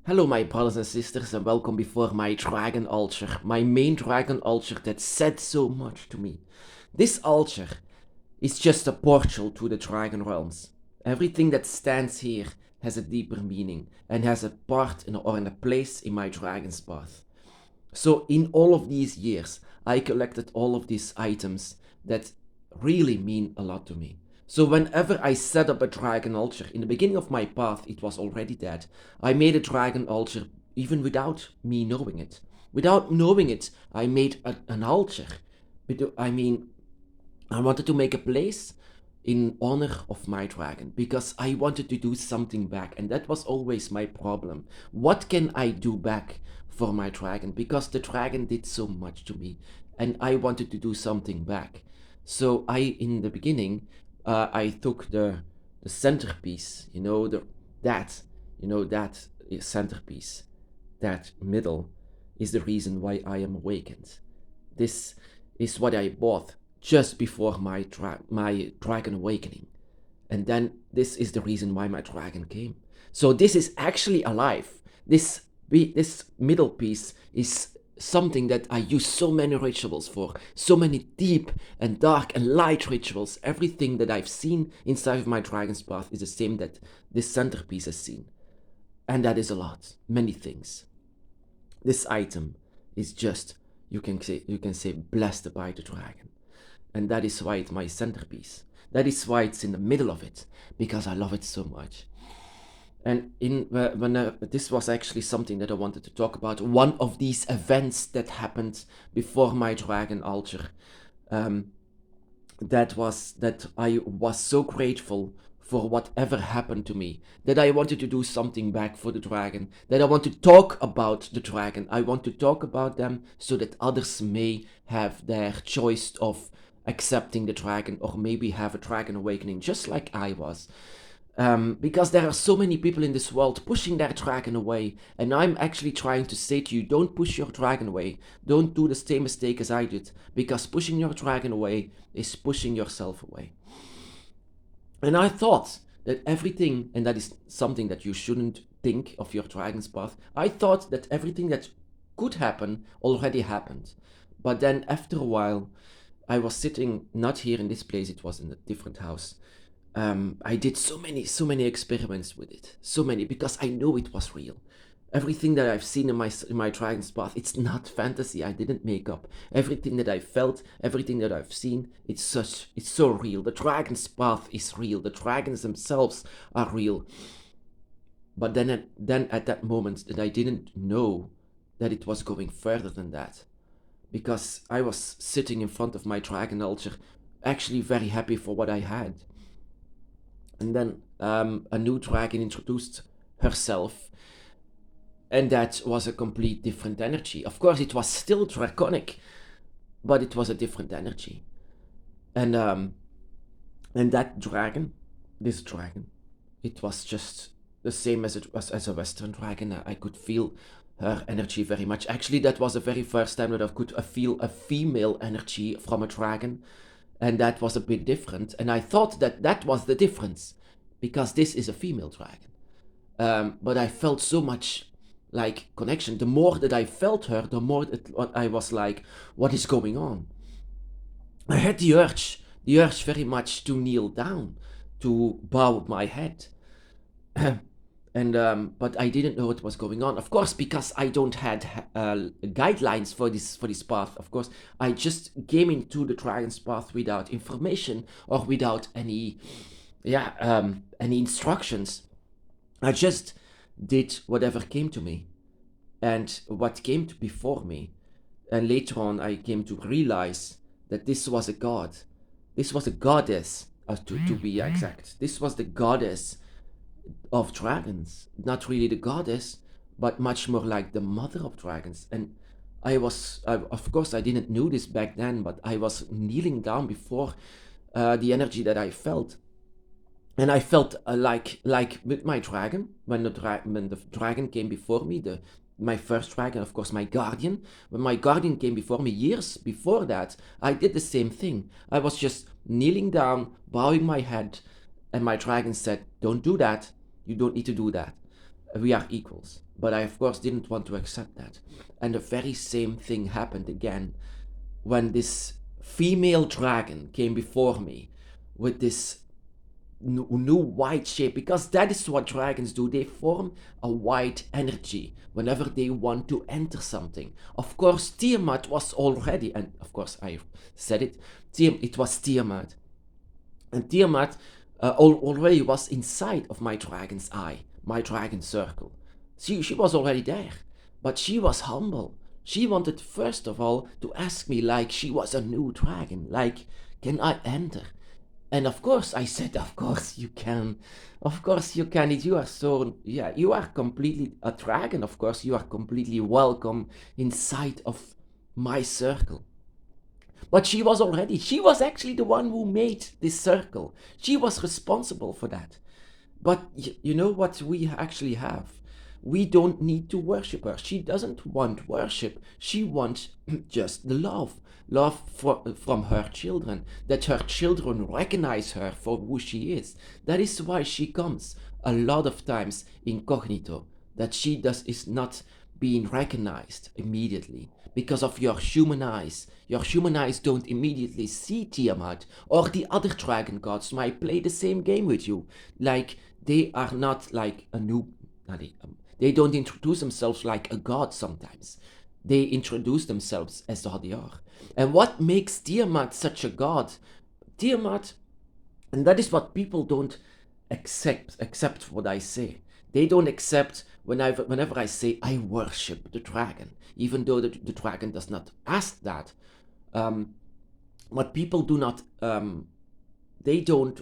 Hello, my brothers and sisters, and welcome before my dragon altar, my main dragon altar that said so much to me. This altar is just a portal to the dragon realms. Everything that stands here has a deeper meaning and has a part or a place in my dragon's path. So, in all of these years, I collected all of these items that really mean a lot to me. So, whenever I set up a dragon altar, in the beginning of my path, it was already dead. I made a dragon altar even without me knowing it. Without knowing it, I made an altar. I mean, I wanted to make a place in honor of my dragon because I wanted to do something back, and that was always my problem. What can I do back for my dragon? Because the dragon did so much to me, and I wanted to do something back. So in the beginning, I took the centerpiece, that, that centerpiece, that middle, is the reason why I am awakened. This is what I bought just before my dragon awakening. And then this is the reason why my dragon came. So this is actually alive. This middle piece is something that I use so many rituals for, so many deep and dark and light rituals. Everything that I've seen inside of my dragon's path is the same that this centerpiece has seen. And that is a lot, many things. This item is just, you can say blessed by the dragon. And that is why it's my centerpiece. That is why it's in the middle of it, because I love it so much. And this was actually something that I wanted to talk about. One of these events that happened before my dragon altar, that I was so grateful for whatever happened to me, that I wanted to do something back for the dragon, that I want to talk about the dragon. I want to talk about them so that others may have their choice of accepting the dragon or maybe have a dragon awakening just like I was. Because there are so many people in this world pushing their dragon away, and I'm actually trying to say to you, don't push your dragon away. Don't do the same mistake as I did, because pushing your dragon away is pushing yourself away. And I thought that everything, and that is something that you shouldn't think of your dragon's path, I thought that everything that could happen already happened. But then after a while, I was sitting not here in this place, it was in a different house. I did so many experiments with it, so many, because I know it was real. Everything that I've seen in my dragon's path, it's not fantasy. I didn't make up. Everything that I felt, everything that I've seen, it's so real. The dragon's path is real. The dragons themselves are real. But then at that moment, that I didn't know that it was going further than that, because I was sitting in front of my dragon altar, actually very happy for what I had. And then a new dragon introduced herself, and that was a complete different energy. Of course, it was still draconic, but it was a different energy. And that dragon, this dragon, it was just the same as it was as a Western dragon. I could feel her energy very much. Actually, that was the very first time that I could feel a female energy from a dragon, and that was a bit different. And I thought that that was the difference, because this is a female dragon. But I felt so much like connection. The more that I felt her, the more I was like, what is going on? I had the urge very much to kneel down, to bow my head. And but I didn't know what was going on. Of course, because I don't had guidelines for this path. Of course, I just came into the dragon's path without information or without any instructions. I just did whatever came to me, and what came to before me. And later on, I came to realize that this was a god. This was a goddess, to be exact. This was the goddess of dragons. Not really the goddess, but much more like the mother of dragons. And of course, I didn't know this back then, but I was kneeling down before the energy that I felt. And I felt like with my dragon, when the dragon came before me, my first dragon, of course, my guardian. When my guardian came before me years before that, I did the same thing. I was just kneeling down, bowing my head, and my dragon said, "Don't do that. You don't need to do that." We are equals. But I, of course, didn't want to accept that. And the very same thing happened again when this female dragon came before me with this new white shape, because that is what dragons do. They form a white energy whenever they want to enter something. Of course, Tiamat was already, and of course I said it, it was Tiamat. And Tiamat already was inside of my dragon's eye, my dragon circle. She was already there, but she was humble. She wanted first of all to ask me like she was a new dragon, like, can I enter? And of course I said, of course you can. Of course you can. You are so, yeah, you are completely a dragon. Of course you are completely welcome inside of my circle. But she was actually the one who made this circle. She was responsible for that. But you know what we actually have? We don't need to worship her. She doesn't want worship. She wants just the love. Love from her children. That her children recognize her for who she is. That is why she comes a lot of times incognito. That she is not being recognized immediately because of your human eyes. Your human eyes don't immediately see Tiamat, or the other dragon gods might play the same game with you. Like, they are not like a new. They don't introduce themselves like a god sometimes. They introduce themselves as what they are. And what makes Tiamat such a god? Tiamat, and that is what people don't accept what I say. They don't accept whenever I say I worship the dragon, even though the dragon does not ask that. What people do not, they don't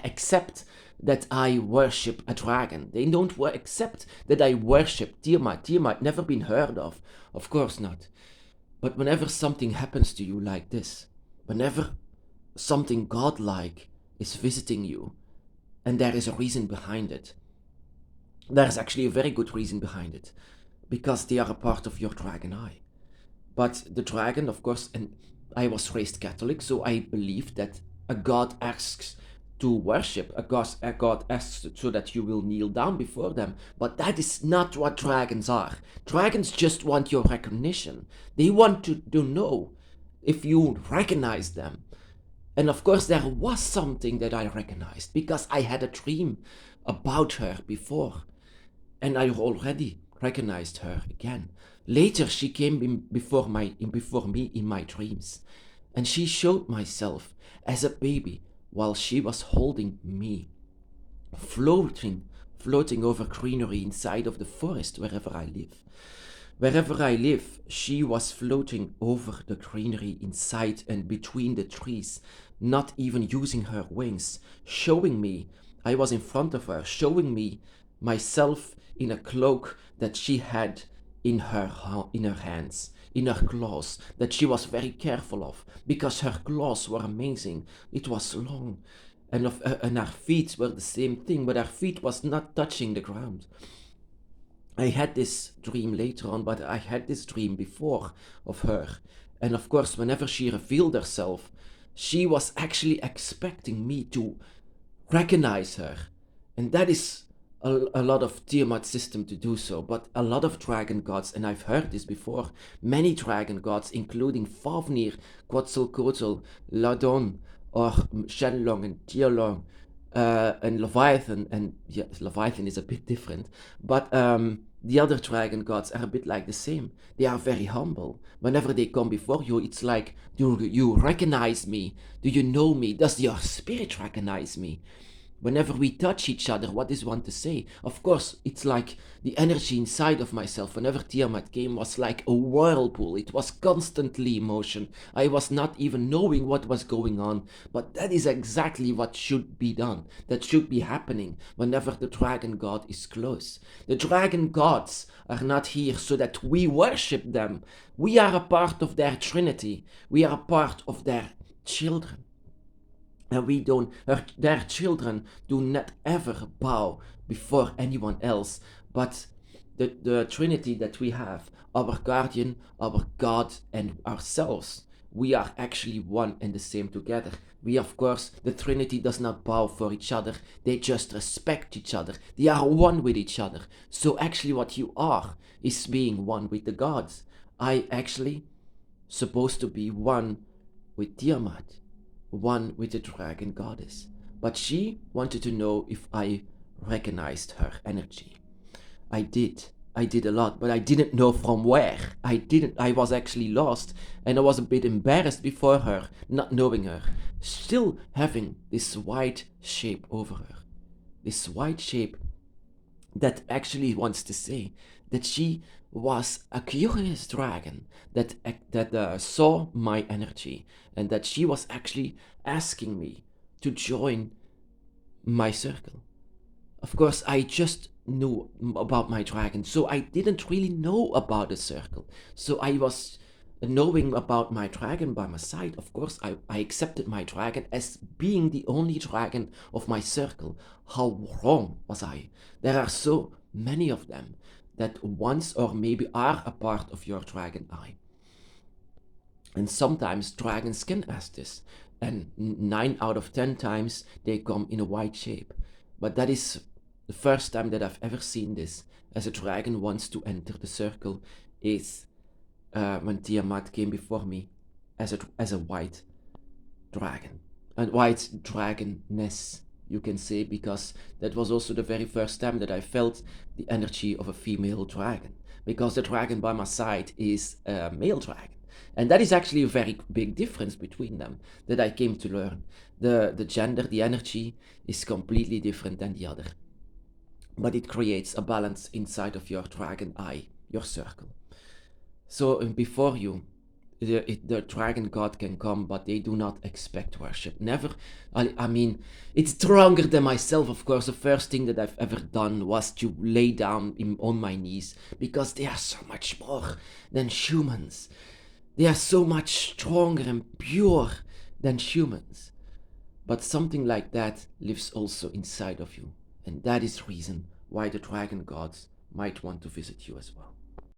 accept that I worship a dragon. They don't accept that I worship Tiamat. Tiamat never been heard of course not. But whenever something happens to you like this, whenever something godlike is visiting you, and there is a reason behind it, there is actually a very good reason behind it, because they are a part of your dragon eye. But the dragon, of course, and I was raised Catholic, so I believe that a god asks to worship, a god asks so that you will kneel down before them. But that is not what dragons are. Dragons just want your recognition. They want to know if you recognize them. And of course, there was something that I recognized because I had a dream about her before, and I already recognized her again. Later, she came before me in my dreams, and she showed myself as a baby while she was holding me, floating over greenery inside of the forest wherever I live. Wherever I live, she was floating over the greenery inside and between the trees, not even using her wings, showing me, I was in front of her, showing me myself in a cloak that she had in her hands, in her claws, that she was very careful of, because her claws were amazing. It was long, and her feet were the same thing, but her feet was not touching the ground. I had this dream later on, but I had this dream before of her. And of course, whenever she revealed herself, she was actually expecting me to recognize her. And that is a lot of Tiamat system to do so, but a lot of dragon gods, and I've heard this before, many dragon gods, including Fafnir, Quetzalcoatl, Ladon, or Shenlong and Tialong, and Leviathan, and yeah, Leviathan is a bit different, but the other dragon gods are a bit like the same. They are very humble. Whenever they come before you, it's like, do you recognize me? Do you know me? Does your spirit recognize me? Whenever we touch each other, what does one to say? Of course, it's like the energy inside of myself. Whenever Tiamat came, was like a whirlpool. It was constantly in motion. I was not even knowing what was going on. But that is exactly what should be done. That should be happening whenever the dragon god is close. The dragon gods are not here so that we worship them. We are a part of their trinity. We are a part of their children. And their children do not ever bow before anyone else but the Trinity that we have, our guardian, our God, and ourselves. we are actually one and the same together. We, of course, the Trinity does not bow for each other, they just respect each other. They are one with each other. So, actually, what you are is being one with the gods. I actually supposed to be one with Tiamat, one with the dragon goddess. But she wanted to know if I recognized her energy. I did. I did a lot, but I didn't know from where. I was actually lost, and I was a bit embarrassed before her, not knowing her. Still having this white shape over her. This white shape that actually wants to say that she was a curious dragon that saw my energy, and that she was actually asking me to join my circle. Of course, I just knew about my dragon, so I didn't really know about the circle. So I was knowing about my dragon by my side. Of course, I accepted my dragon as being the only dragon of my circle. How wrong was I? There are so many of them that once or maybe are a part of your dragon eye. And sometimes dragons can ask this, and 9 out of 10 times they come in a white shape. But that is the first time that I've ever seen this, as a dragon wants to enter the circle, is when Tiamat came before me as a white dragon. And white dragoness, you can say, because that was also the very first time that I felt the energy of a female dragon. Because the dragon by my side is a male dragon. And that is actually a very big difference between them that I came to learn. The gender, the energy is completely different than the other. But it creates a balance inside of your dragon eye, your circle. So before you, the dragon god can come, but they do not expect worship. Never. I mean, it's stronger than myself, of course. The first thing that I've ever done was to lay down on my knees, because they are so much more than humans. They are so much stronger and pure than humans. But something like that lives also inside of you. And that is the reason why the dragon gods might want to visit you as well.